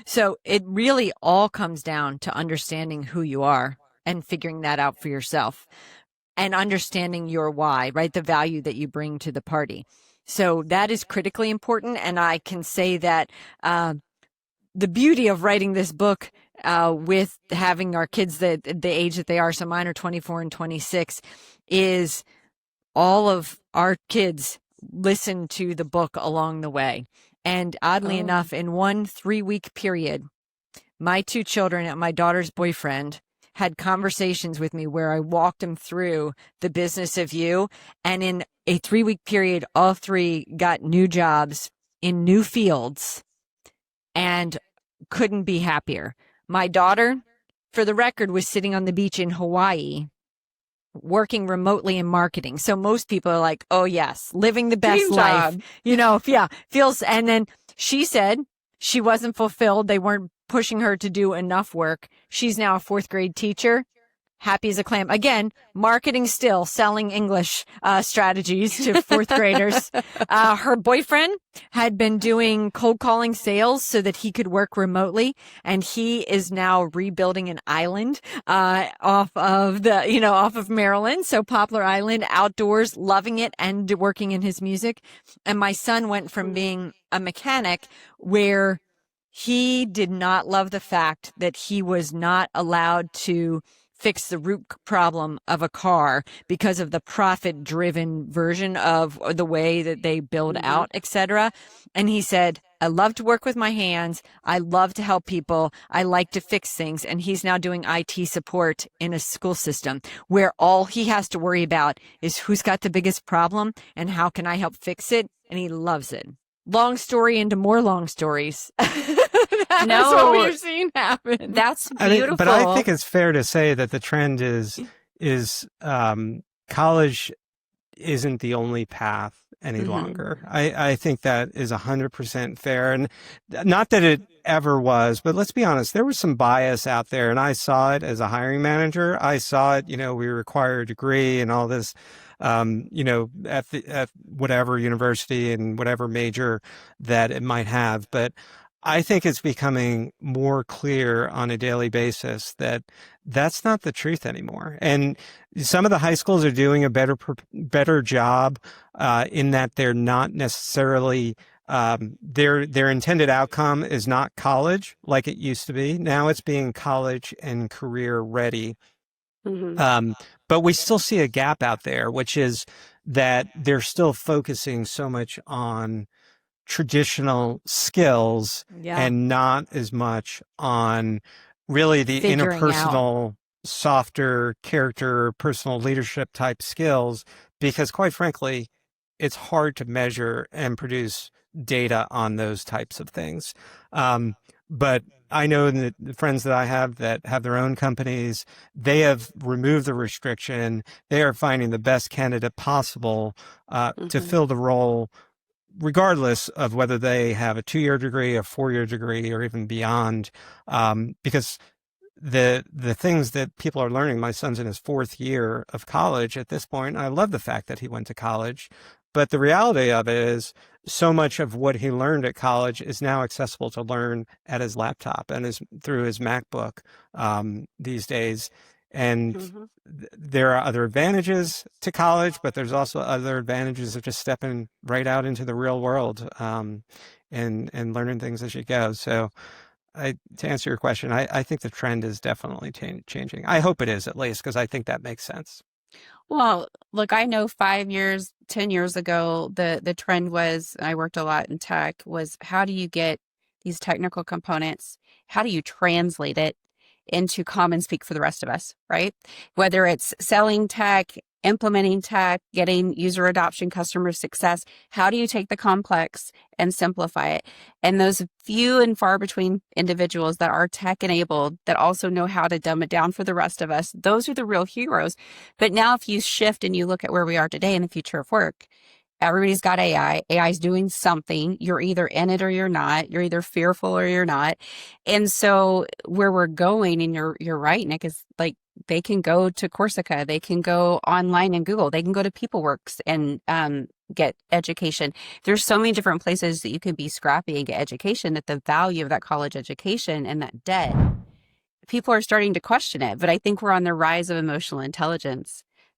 So it really all comes down to understanding who you are and figuring that out for yourself and understanding your why, right? The value that you bring to the party. So that is critically important. And I can say that the beauty of writing this book with having our kids the age that they are, so mine are 24 and 26, is all of our kids listen to the book along the way. And oddly enough, in one 3-week period, my 2 children and my daughter's boyfriend had conversations with me where I walked them through the business of you. And in a 3-week period, all 3 got new jobs in new fields and couldn't be happier. My daughter, for the record, was sitting on the beach in Hawaii working remotely in marketing. So most people are like, oh yes, living the best life, feels. And then she said she wasn't fulfilled. They weren't pushing her to do enough work. She's now a 4th grade teacher. Happy as a clam. Again, marketing still, selling English strategies to 4th graders. Her boyfriend had been doing cold calling sales so that he could work remotely. And he is now rebuilding an island off of Maryland. So Poplar Island, outdoors, loving it and working in his music. And my son went from being a mechanic where he did not love the fact that he was not allowed to fix the root problem of a car because of the profit-driven version of the way that they build out, etc. And he said, I love to work with my hands. I love to help people. I like to fix things. And he's now doing IT support in a school system where all he has to worry about is who's got the biggest problem and how can I help fix it? And he loves it. Long story into more long stories. That's what we're seeing happen. That's beautiful. But I think it's fair to say that the trend is college isn't the only path any longer. I think that is 100% fair. And not that it ever was, but let's be honest, there was some bias out there. And I saw it as a hiring manager. I saw it, we require a degree and all this, at whatever university and whatever major that it might have. But I think it's becoming more clear on a daily basis that that's not the truth anymore. And some of the high schools are doing a better job in that they're not necessarily their intended outcome is not college like it used to be. Now it's being college and career ready. But we still see a gap out there, which is that they're still focusing so much on traditional skills and not as much on really the interpersonal, softer character, personal leadership type skills, because quite frankly, it's hard to measure and produce data on those types of things. But I know that the friends that I have that have their own companies, they have removed the restriction. They are finding the best candidate possible to fill the role, regardless of whether they have a 2-year degree, a 4-year degree, or even beyond. Because the things that people are learning, my son's in his 4th year of college at this point. I love the fact that he went to college, but the reality of it is so much of what he learned at college is now accessible to learn at his laptop and through his MacBook these days. And there are other advantages to college, but there's also other advantages of just stepping right out into the real world and learning things as you go. So to answer your question, I think the trend is definitely changing. I hope it is, at least, because I think that makes sense. Well, look, I know 5 years, 10 years ago, the trend was, I worked a lot in tech, was how do you get these technical components? How do you translate it into common speak for the rest of us, right? Whether it's selling tech, implementing tech, getting user adoption, customer success, how do you take the complex and simplify it? And those few and far between individuals that are tech enabled, that also know how to dumb it down for the rest of us, those are the real heroes. But now if you shift and you look at where we are today in the future of work, everybody's got AI. AI is doing something. You're either in it or you're not. You're either fearful or you're not. And so where we're going, and you're right, Nick, is like they can go to Corsica. They can go online and Google. They can go to PeopleWorks and get education. There's so many different places that you can be scrappy and get education, that the value of that college education and that debt, people are starting to question it. But I think we're on the rise of emotional intelligence.